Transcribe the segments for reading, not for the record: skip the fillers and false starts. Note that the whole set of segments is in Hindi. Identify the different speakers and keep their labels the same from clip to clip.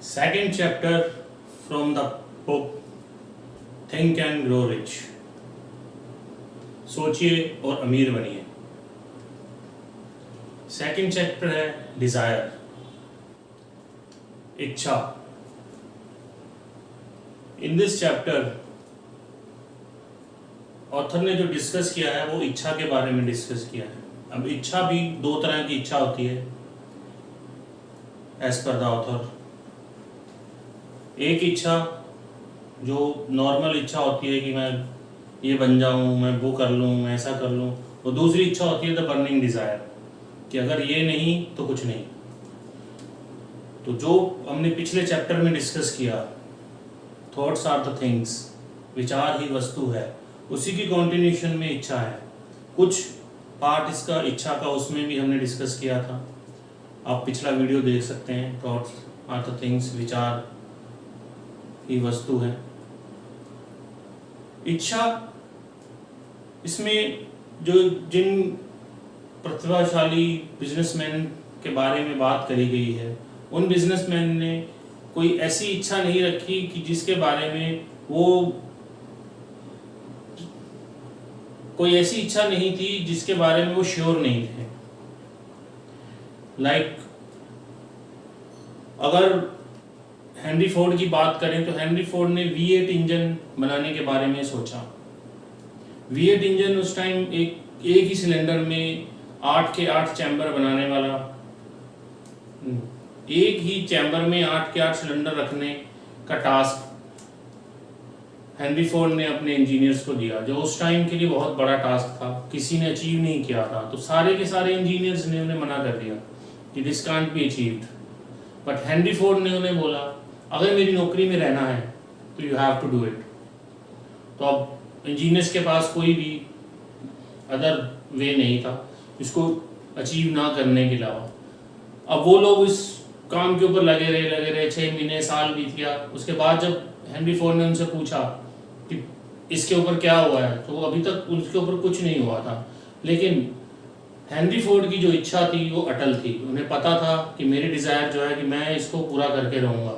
Speaker 1: Second chapter from the book Think and Grow Rich. सोचिए और अमीर बनिए. सेकंड चैप्टर है डिजायर, इच्छा. इन दिस चैप्टर ऑथर ने जो डिस्कस किया है वो इच्छा के बारे में डिस्कस किया है. अब इच्छा भी दो तरह की इच्छा होती है एज पर द ऑथर. एक इच्छा जो नॉर्मल इच्छा होती है कि मैं ये बन जाऊं, मैं वो कर लूं, मैं ऐसा कर लूं. और दूसरी इच्छा होती है द बर्निंग डिज़ायर कि अगर ये नहीं तो कुछ नहीं. तो जो हमने पिछले चैप्टर में डिस्कस किया, थॉट्स आर द थिंग्स, विचार ही वस्तु है, उसी की कॉन्टिन्यूशन में इच्छा है. कुछ पार्ट इसका इच्छा का उसमें भी हमने डिस्कस किया था. आप पिछला वीडियो देख सकते हैं. थॉट्स आर द थिंग्स, विचार ही वस्तु है. इच्छा, इसमें जो जिन प्रतिभाशाली बिजनेसमैन के बारे में बात करी गई है, उन बिजनेसमैन ने कोई ऐसी इच्छा नहीं रखी कि जिसके बारे में वो, कोई ऐसी इच्छा नहीं थी जिसके बारे में वो श्योर नहीं थे. लाइक अगर हेनरी फोर्ड की बात करें तो हेनरी फोर्ड ने V8 इंजन बनाने के बारे में सोचा. V8 इंजन उस टाइम एक ही सिलेंडर में 8 के 8 चैम्बर बनाने वाला, एक ही चैम्बर में 8 के 8 सिलेंडर रखने का टास्क हेनरी फोर्ड ने अपने इंजीनियर्स को दिया, जो उस टाइम के लिए बहुत बड़ा टास्क था. किसी ने अचीव नहीं किया था. तो सारे के सारे इंजीनियर्स ने उन्हें मना कर दिया कि this can't be achieved. But Henry Ford ने उन्हें बोला, अगर मेरी नौकरी में रहना है तो you have to do it. तो अब इंजीनियर्स के पास कोई भी अदर वे नहीं था इसको अचीव ना करने के अलावा. अब वो लोग इस काम के ऊपर लगे रहे 6 महीने, साल बीत गया. उसके बाद जब हेनरी फोर्ड ने उनसे पूछा कि इसके ऊपर क्या हुआ है, तो अभी तक उसके ऊपर कुछ नहीं हुआ था. लेकिन हेनरी फोर्ड की जो इच्छा थी वो अटल थी. उन्हें पता था कि मेरी डिज़ायर जो है कि मैं इसको पूरा करके रहूँगा.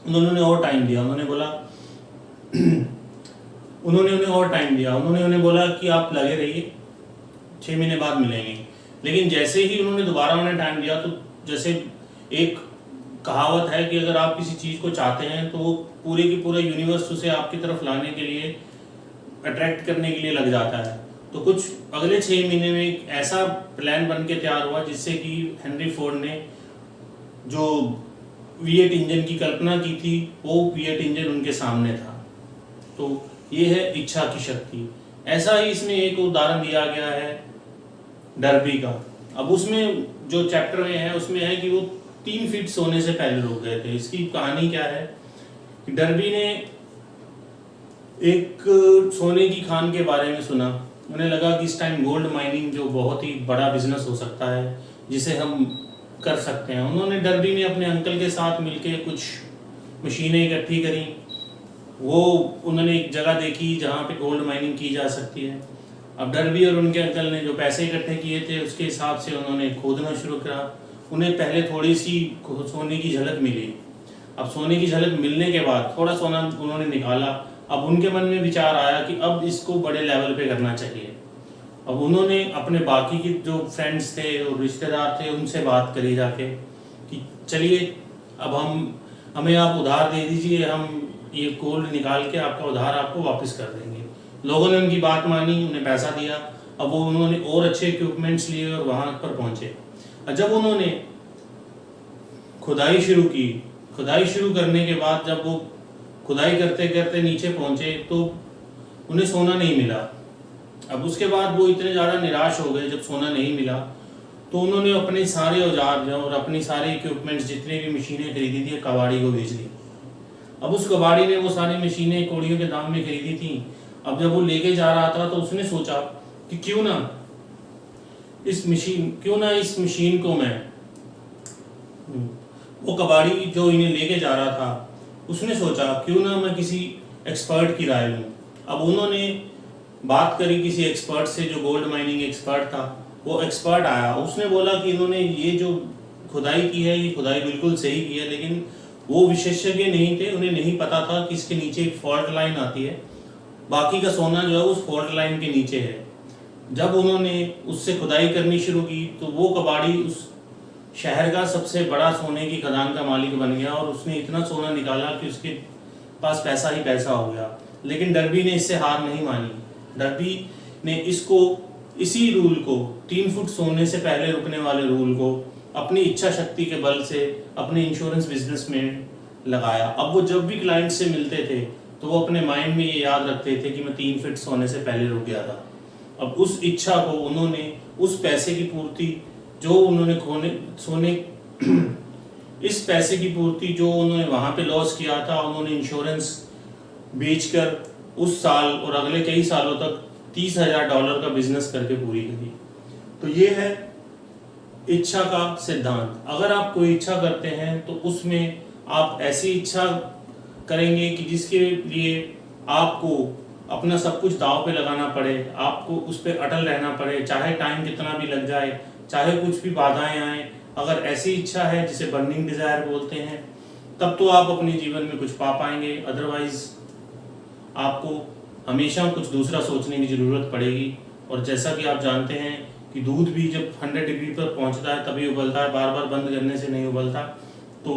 Speaker 1: उन्होंने और टाइम दिया. उन्होंने बोला उन्हें और टाइम दिया. उन्होंने उन्हें बोला कि आप लगे रहिए, 6 महीने बाद मिलेंगे. लेकिन जैसे ही उन्होंने दोबारा उन्हें टाइम दिया, तो जैसे एक कहावत है कि अगर आप किसी चीज़ को चाहते हैं तो वो पूरे की पूरा यूनिवर्स उसे आपकी तरफ लाने के लिए, अट्रैक्ट करने के लिए लग जाता है. तो कुछ अगले 6 महीने में एक ऐसा प्लान बन के तैयार हुआ जिससे कि हेनरी फोर्ड ने जो V8 इंजन की कल्पना की थी, वो V8 इंजन उनके सामने था. तो ये है इच्छा की शक्ति. ऐसा ही इसमें एक उदाहरण दिया गया है डर्बी का. अब उसमें जो चैप्टर में है उसमें है कि वो 3 फीट सोने से पहले रुक गए थे. इसकी कहानी क्या है कि डर्बी ने एक सोने की खान के बारे में सुना. उन्हें लगा कि इस टाइम गोल्ड माइनिंग जो बहुत ही बड़ा बिजनेस हो सकता है, जिसे हम कर सकते हैं. उन्होंने, डर्बी ने अपने अंकल के साथ मिलके कुछ मशीनें इकट्ठी करी. वो उन्होंने एक जगह देखी जहाँ पे गोल्ड माइनिंग की जा सकती है. अब डर्बी और उनके अंकल ने जो पैसे इकट्ठे किए थे उसके हिसाब से उन्होंने खोदना शुरू करा. उन्हें पहले थोड़ी सी सोने की झलक मिली. अब सोने की झलक मिलने के बाद थोड़ा सोना उन्होंने निकाला. अब उनके मन में विचार आया कि अब इसको बड़े लेवल पे करना चाहिए. अब उन्होंने अपने बाकी के जो फ्रेंड्स थे और रिश्तेदार थे उनसे बात करी जाके कि चलिए अब हमें आप उधार दे दीजिए, हम ये गोल्ड निकाल के आपका उधार आपको वापस कर देंगे. लोगों ने उनकी बात मानी, उन्हें पैसा दिया. अब वो उन्होंने और अच्छे इक्विपमेंट्स लिए और वहाँ पर पहुँचे. जब उन्होंने खुदाई शुरू की, खुदाई शुरू करने के बाद जब वो खुदाई करते करते नीचे पहुँचे तो उन्हें सोना नहीं मिला. अब उसके बाद वो इतने ज़्यादा निराश हो गए जब सोना नहीं मिला. तो उन्होंने अपने सारे औजार और अपनी सारे इक्विपमेंट्स, जितने भी मशीनें खरीदी थी, कबाड़ी को बेच दी. अब उस कबाड़ी ने वो सारी मशीनें कौड़ियों के दाम में खरीदी थी. अब जब वो लेके जा रहा था तो उसने सोचा कि क्यों ना इस मशीन को मैं, वो कबाड़ी जो इन्हें लेके जा रहा था, उसने सोचा क्यों ना मैं किसी एक्सपर्ट की राय लूँ. अब उन्होंने बात करी किसी एक्सपर्ट से जो गोल्ड माइनिंग एक्सपर्ट था. वो एक्सपर्ट आया, उसने बोला कि इन्होंने ये जो खुदाई की है, ये खुदाई बिल्कुल सही की है, लेकिन वो विशेषज्ञ नहीं थे, उन्हें नहीं पता था कि इसके नीचे एक फॉल्ट लाइन आती है, बाकी का सोना जो है उस फॉल्ट लाइन के नीचे है। जब उन्होंने उससे खुदाई करनी शुरू की तो वो कबाड़ी उस शहर का सबसे बड़ा सोने की खदान का मालिक बन गया और उसने इतना सोना निकाला कि उसके पास पैसा ही पैसा हो गया। लेकिन डर्बी ने इससे हार नहीं मानी। डर्बी ने इसी रूल को 3 फुट सोने से पहले रुकने वाले रूल को अपनी इच्छा शक्ति के बल से अपने इंश्योरेंस बिजनेस में लगाया। अब वो जब भी क्लाइंट से मिलते थे तो वो अपने माइंड में ये याद रखते थे कि मैं 3 फीट सोने से पहले रुक गया था। अब उस इच्छा को उन्होंने उस पैसे की पूर्ति जो उन्होंने इस पैसे की पूर्ति जो उन्होंने वहाँ पे लॉस किया था, उन्होंने इंश्योरेंस बेचकर उस साल और अगले कई सालों तक $30,000 का बिजनेस करके पूरी करी। तो ये है इच्छा का सिद्धांत। अगर आप कोई इच्छा करते हैं तो उसमें आप ऐसी इच्छा करेंगे कि जिसके लिए आपको अपना सब कुछ दांव पे लगाना पड़े, आपको उस पर अटल रहना पड़े, चाहे टाइम कितना भी लग जाए, चाहे कुछ भी बाधाएं आए। अगर ऐसी इच्छा है जिसे बर्निंग डिजायर बोलते हैं, तब तो आप अपने जीवन में कुछ पा पाएंगे। अदरवाइज आपको हमेशा कुछ दूसरा सोचने की ज़रूरत पड़ेगी। और जैसा कि आप जानते हैं कि दूध भी जब 100 डिग्री पर पहुंचता है तभी उबलता है, बार बार बंद करने से नहीं उबलता। तो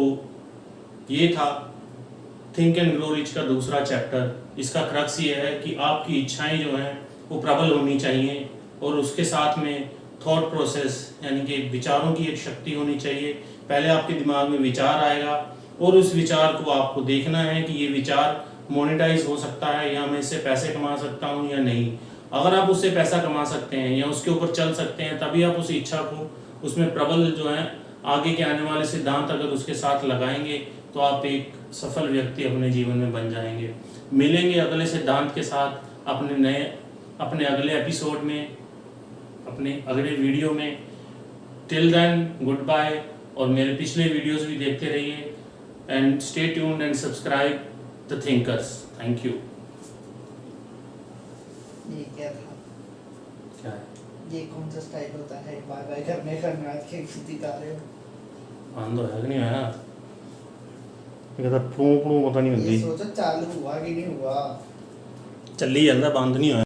Speaker 1: ये था थिंक एंड ग्रो रिच का दूसरा चैप्टर। इसका क्रक्स ये है कि आपकी इच्छाएं जो हैं वो प्रबल होनी चाहिए और उसके साथ में थॉट प्रोसेस यानी कि विचारों की एक शक्ति होनी चाहिए। पहले आपके दिमाग में विचार आएगा और उस विचार को आपको देखना है कि ये विचार मोनेटाइज हो सकता है या मैं इससे पैसे कमा सकता हूँ या नहीं। अगर आप उससे पैसा कमा सकते हैं या उसके ऊपर चल सकते हैं तभी आप उस इच्छा को उसमें प्रबल जो है आगे के आने वाले सिद्धांत अगर उसके साथ लगाएंगे तो आप एक सफल व्यक्ति अपने जीवन में बन जाएंगे। मिलेंगे अगले सिद्धांत के साथ अपने अगले एपिसोड में, अपने अगले वीडियो में। Till then good bye. और मेरे पिछले वीडियोस भी देखते रहिए and stay tuned and subscribe the thinkers. Thank you.
Speaker 2: ये क्या था?
Speaker 1: क्या है?
Speaker 2: ये कौन सा स्टाइल होता है बाय बाय करने का? नाच के दिखा रहे हो?
Speaker 1: आंदो है कि नहीं आया? ये कहता प्रू प्रू पता नहीं
Speaker 2: ये
Speaker 1: होती।
Speaker 2: सोचो चालू हुआ कि नहीं हुआ।
Speaker 1: ਚੱਲੀ ਜਾਂਦਾ ਬੰਦ ਨਹੀਂ ਹੋਇਆ।